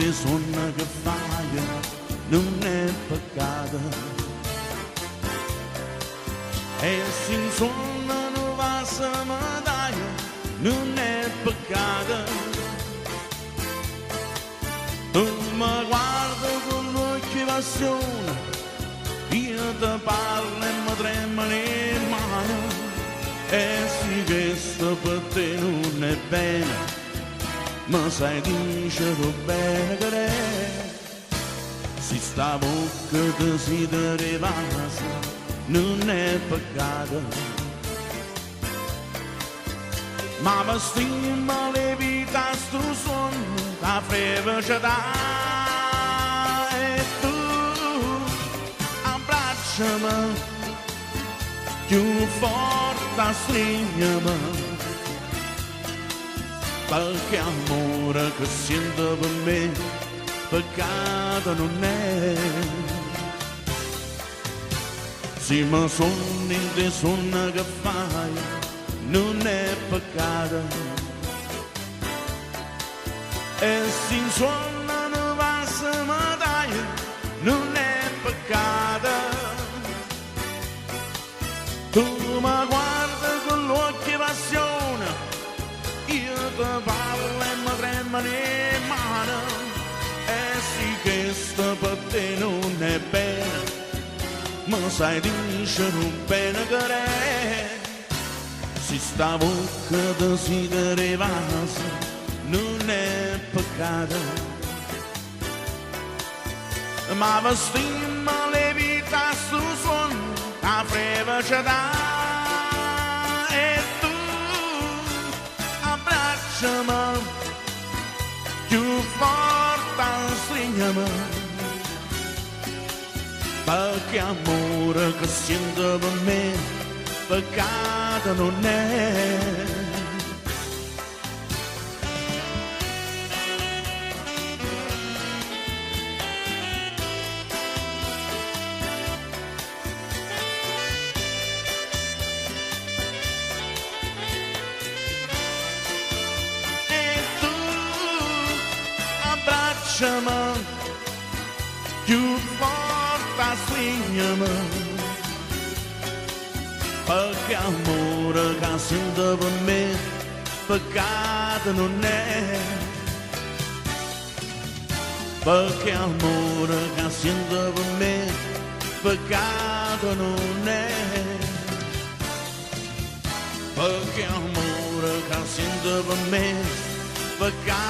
di sonno che fai non è peccato, e se in sonno non va a medaglia non è peccato. Tu mi guardi con l'occhio di passione, io ti parlo e mi tremano le mani, e sì che sto per te non è bene, ma sai dice tu bene che è. Se sta bocca ti si derivasa non è peccato, ma per stima le vita sto sonno la felicità, e tu abbracciami più forte, stringimi, perché amore che sento per me peccato non è. Se mi sogni di sonno che fai non è peccato, e se in sonno non va a medaglia non è peccato. Tu mi guardi con l'occhio di passione, io ti parlo e mi tremano le mani, e sì che sto per te non è bene, ma sai dice non bene che è. Se sta bocca ti si derivasa non è peccato, ma per stima le vita su sonno la felicità, e tu abbracciami più forte, stringimi, perché amore che sento per me peccato non è. Abbracciami più forte, stringimi, perché amore che sento per me peccato non è, perché amore che sento per me peccato non è, perché amore che sento per me peccato